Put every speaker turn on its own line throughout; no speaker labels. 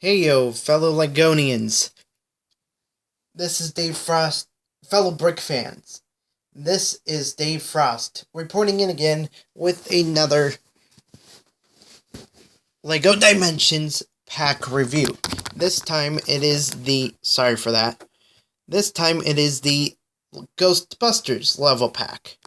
Hey yo, fellow Legonians. This is Dave Frost, fellow Brick fans. This is Dave Frost, reporting in again with another Lego Dimensions pack review. This time it is the, sorry for that, this time it is the Ghostbusters level pack.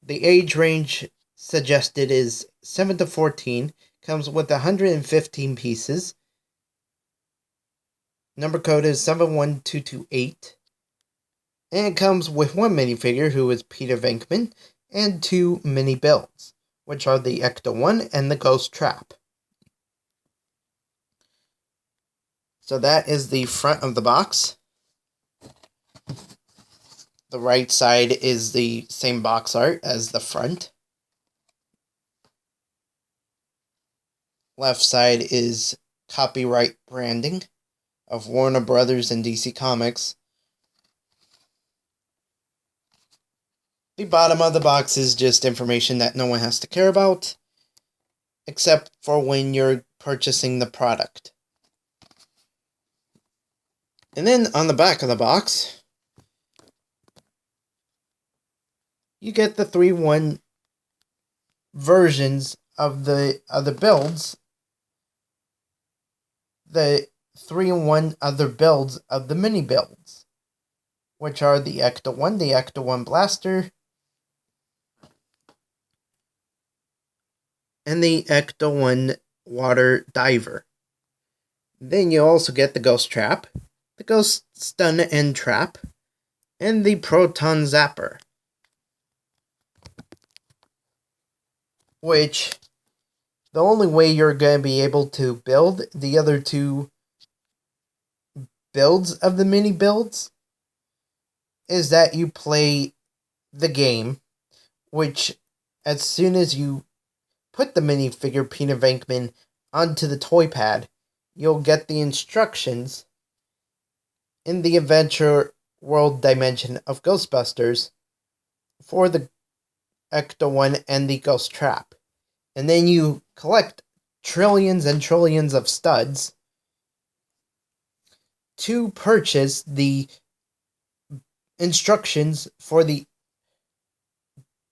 The age range suggested is 7 to 14, comes with 115 pieces. Number code is 71228. And it comes with one minifigure, who is Peter Venkman, and two mini builds, which are the Ecto-1 and the Ghost Trap. So that is the front of the box. The right side is the same box art as the front. Left side is copyright branding of Warner Brothers and DC Comics. The bottom of the box is just information that no one has to care about, except for when you're purchasing the product. And then on the back of the box, you get the 3-in-1 versions of the other builds. The 3-in-1 other builds of the mini builds, which are the Ecto-1, the Ecto-1 Blaster, and the Ecto-1 Water Diver. Then you also get the Ghost Trap, the Ghost Stun and Trap, and the Proton Zapper, which the only way you're going to be able to build the other two builds of the mini builds is that you play the game, which as soon as you put the minifigure Peter Venkman onto the toy pad, you'll get the instructions in the Adventure World dimension of Ghostbusters for the Ecto-1 and the Ghost Trap. And then you collect trillions and trillions of studs to purchase the instructions for the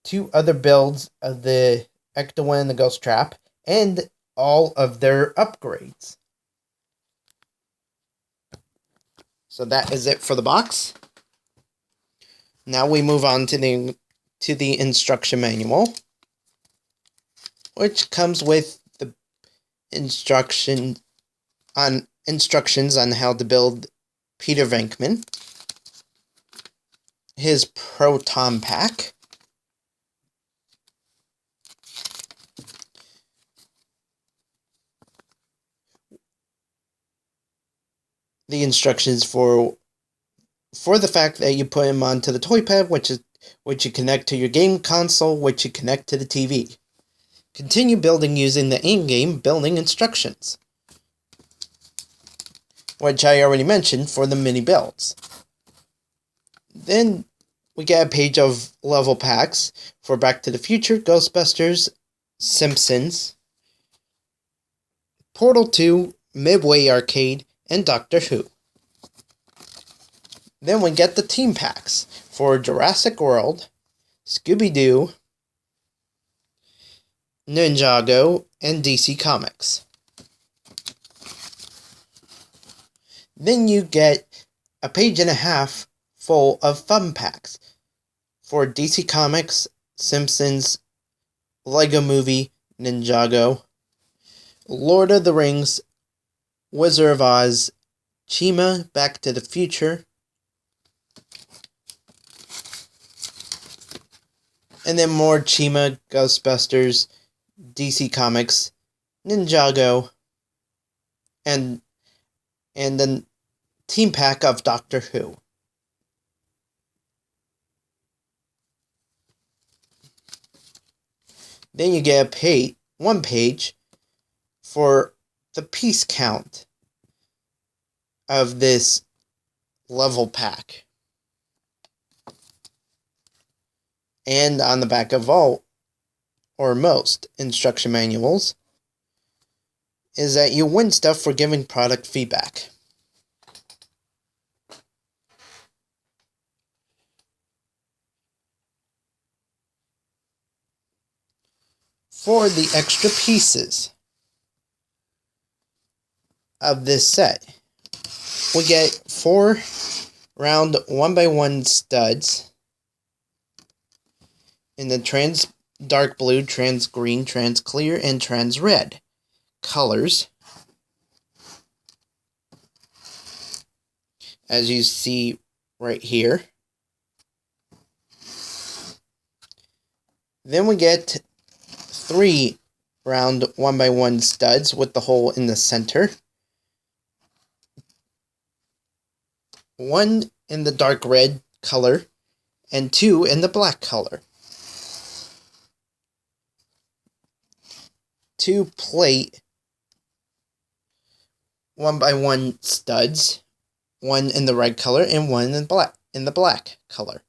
two other builds of the Ecto-1 and the Ghost Trap, and all of their upgrades. So that is it for the box. Now we move on to the instruction manual, which comes with the instructions on how to build Peter Venkman, his Proton Pack, the instructions for the fact that you put him onto the toy pad, which you connect to your game console, which you connect to the TV. Continue building using the in-game building instructions, which I already mentioned for the mini builds. Then we get a page of level packs for Back to the Future, Ghostbusters, Simpsons, Portal 2, Midway Arcade, and Doctor Who. Then we get the team packs for Jurassic World, Scooby-Doo, Ninjago, and DC Comics. Then you get a page and a half full of fun packs for DC Comics, Simpsons, Lego Movie, Ninjago, Lord of the Rings, Wizard of Oz, Chima, Back to the Future, and then more Chima, Ghostbusters, DC Comics, Ninjago, and the team pack of Doctor Who. Then you get one page for the piece count of this level pack. And on the back of all, or most, instruction manuals, is that you win stuff for giving product feedback. For the extra pieces of this set, we get 4 round 1x1 studs in the trans dark blue, trans green, trans clear, and trans red colors. As you see right here. Then we get 3 round 1x1 studs with the hole in the center. 1 in the dark red color and 2 in the black color. 2 plate 1x1 studs, 1 in the red color and 1 in the black color.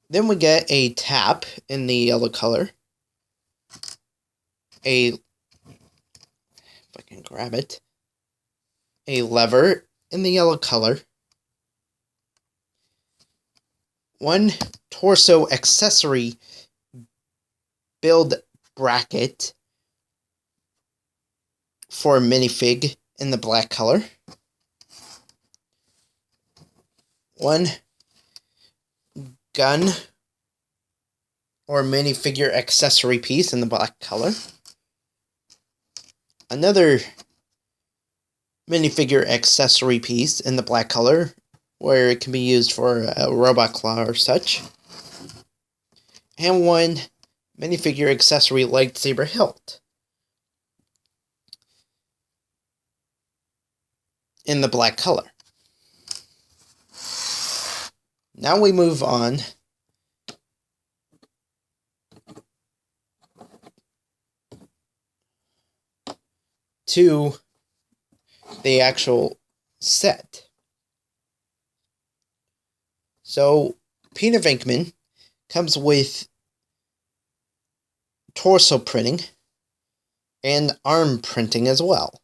Then we get a tap in the yellow color. If I can grab it. A lever in the yellow color. 1 torso accessory build bracket for a minifig in the black color. 1 gun or minifigure accessory piece in the black color. Another minifigure accessory piece in the black color, where it can be used for a robot claw or such. And 1 minifigure accessory lightsaber hilt in the black color. Now we move on to the actual set. So, Peter Venkman comes with torso printing and arm printing as well.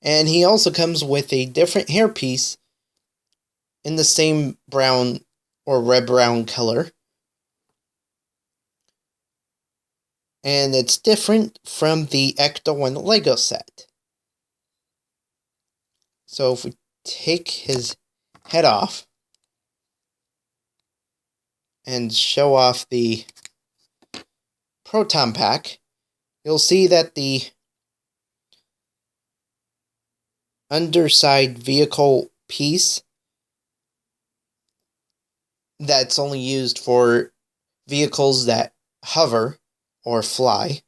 And he also comes with a different hairpiece in the same brown or red-brown color. And it's different from the Ecto-1 Lego set. So if we take his head off and show off the proton pack, you'll see that the underside vehicle piece that's only used for vehicles that hover or fly,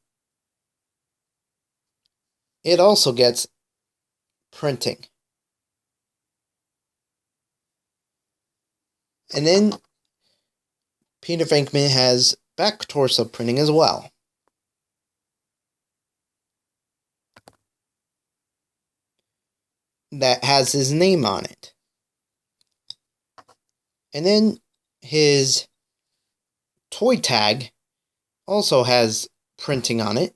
it also gets printing. And then Peter Venkman has back torso printing as well. That has his name on it. And then his toy tag also has printing on it.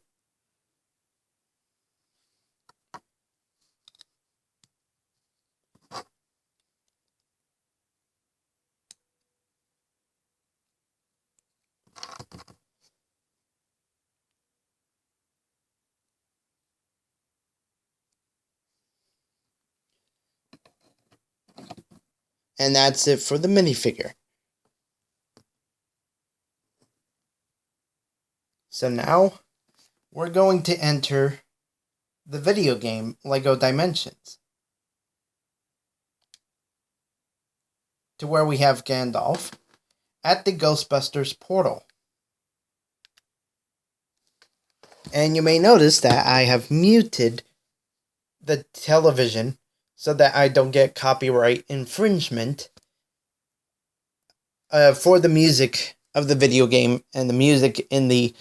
And that's it for the minifigure. So now we're going to enter the video game Lego Dimensions, to where we have Gandalf at the Ghostbusters portal. And you may notice that I have muted the television so that I don't get copyright infringement for the music of the video game and the music in the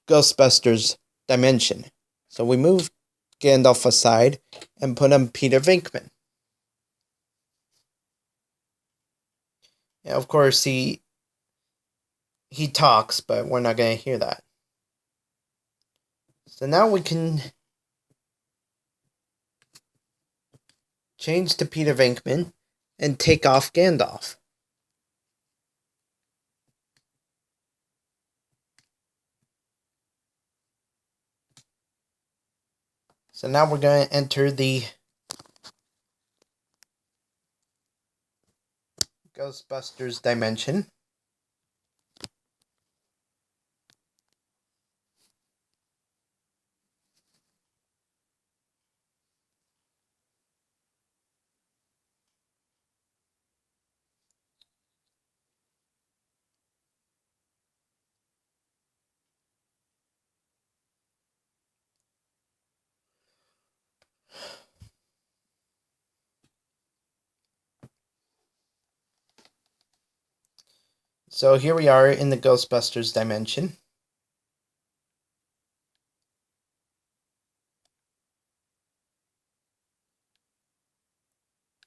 Ghostbusters dimension. So we move Gandalf aside and put on Peter Venkman. And of course, he talks, but we're not going to hear that. So now we can change to Peter Venkman and take off Gandalf. So now we're going to enter the Ghostbusters dimension. So here we are in the Ghostbusters dimension.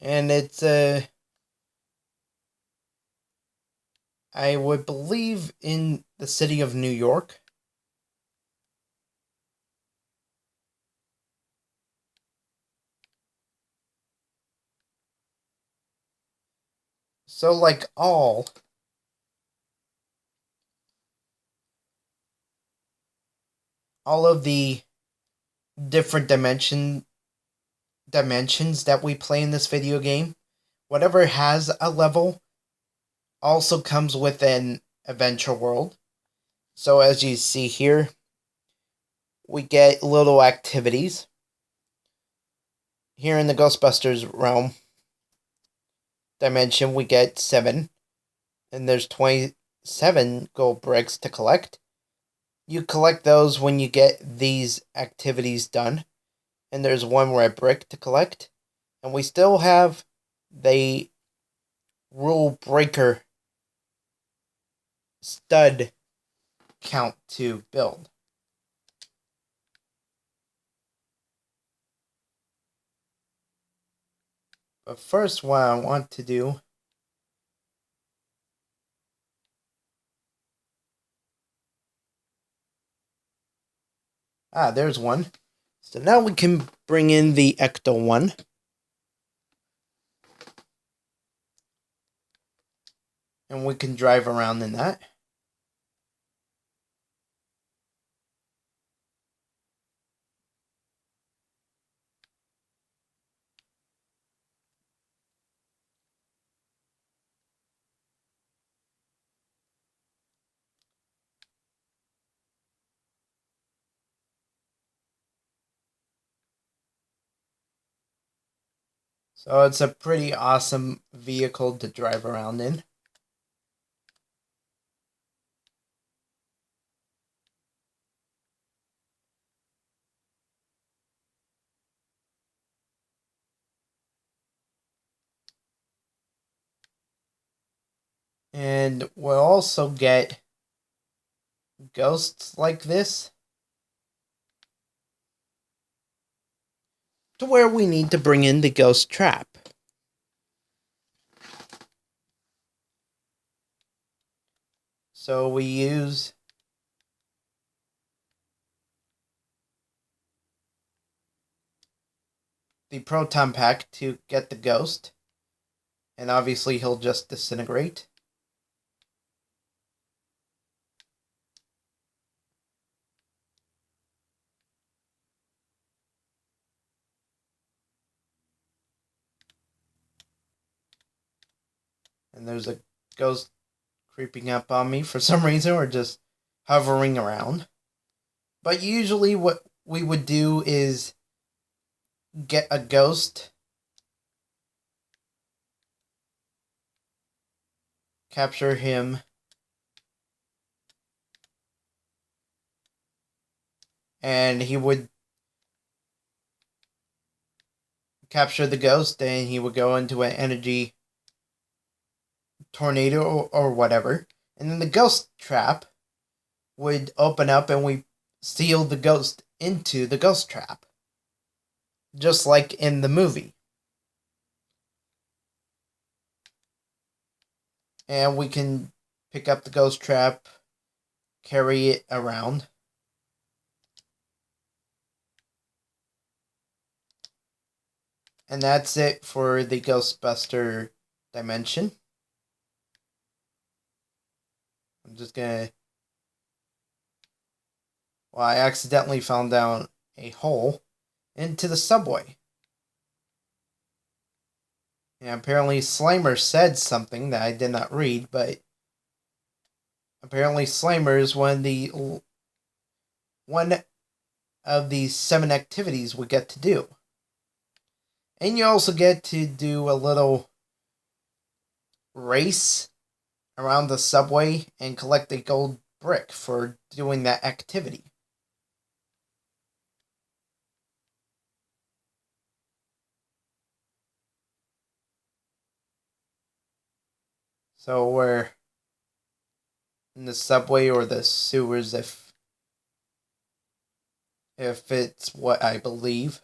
And it's I would believe in the city of New York. So like all of the different dimensions that we play in this video game, whatever has a level also comes with an adventure world. So as you see here, we get little activities. Here in the Ghostbusters realm dimension, we get 7, and there's 27 gold bricks to collect. You collect those when you get these activities done, and there's 1 red brick to collect. And we still have the rule breaker stud count to build. But first, what I want to do there's one. So now we can bring in the Ecto one. And we can drive around in that. So it's a pretty awesome vehicle to drive around in. And we'll also get ghosts like this, to where we need to bring in the ghost trap. So we use the proton pack to get the ghost, and obviously he'll just disintegrate. And there's a ghost creeping up on me for some reason, or just hovering around. But usually what we would do is get a ghost, capture him, and he would capture the ghost, and he would go into an energy tornado or whatever. And then the ghost trap would open up, and we seal the ghost into the ghost trap, just like in the movie. And we can pick up the ghost trap, carry it around. And that's it for the Ghostbuster dimension. I'm just gonna... Well, I accidentally found down a hole into the subway. And apparently Slimer said something that I did not read, but apparently Slimer is one of the 7 activities we get to do. And you also get to do a little race around the subway and collect a gold brick for doing that activity. So we're in the subway or the sewers if it's what I believe.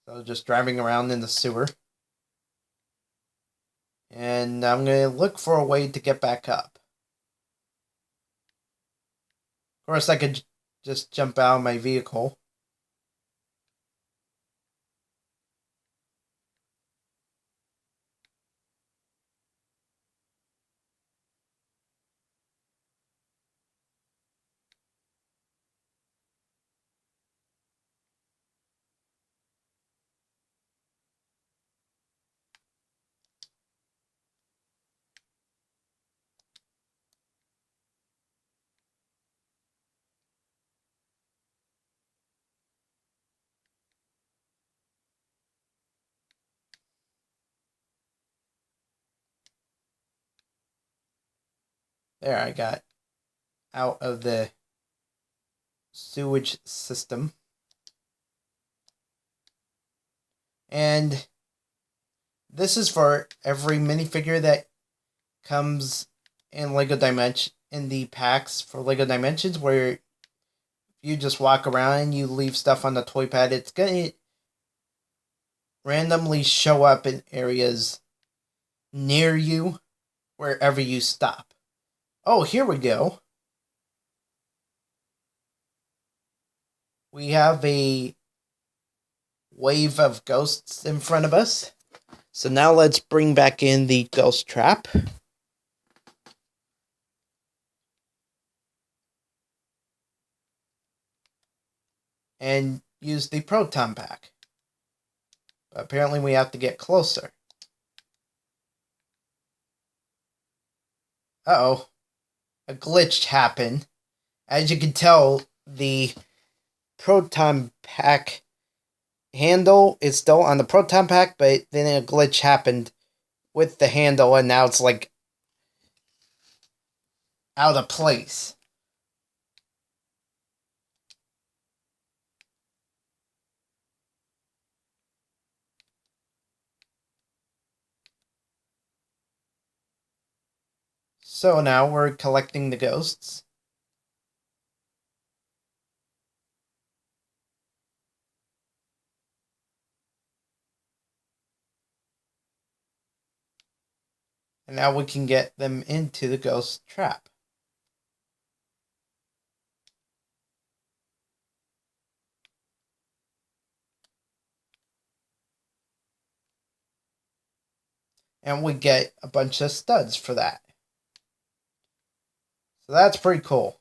So just driving around in the sewer. And I'm going to look for a way to get back up. Of course, I could just jump out of my vehicle. There, I got out of the sewage system. And this is for every minifigure that comes in Lego Dimension in the packs for Lego Dimensions, where you just walk around and you leave stuff on the toy pad. It's gonna randomly show up in areas near you wherever you stop. Oh, here we go. We have a wave of ghosts in front of us. So now let's bring back in the ghost trap. And use the proton pack. But apparently we have to get closer. Uh-oh. A glitch happened. As you can tell, the proton pack handle is still on the proton pack, but then a glitch happened with the handle, and now it's like out of place. So now we're collecting the ghosts. And now we can get them into the ghost trap. And we get a bunch of studs for that. So that's pretty cool.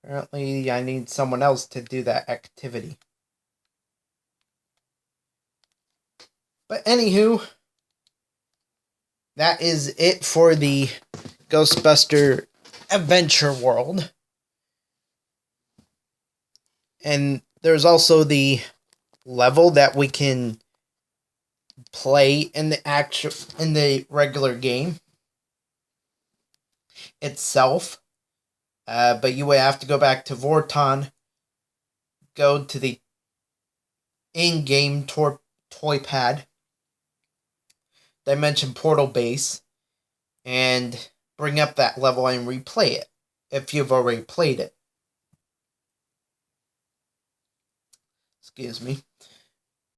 Apparently, I need someone else to do that activity. But anywho, that is it for the Ghostbuster Adventure World. And there's also the level that we can play in the regular game itself. But you would have to go back to Vorton, go to the in-game toy pad, Dimension Portal base, and bring up that level and replay it if you've already played it. Excuse me.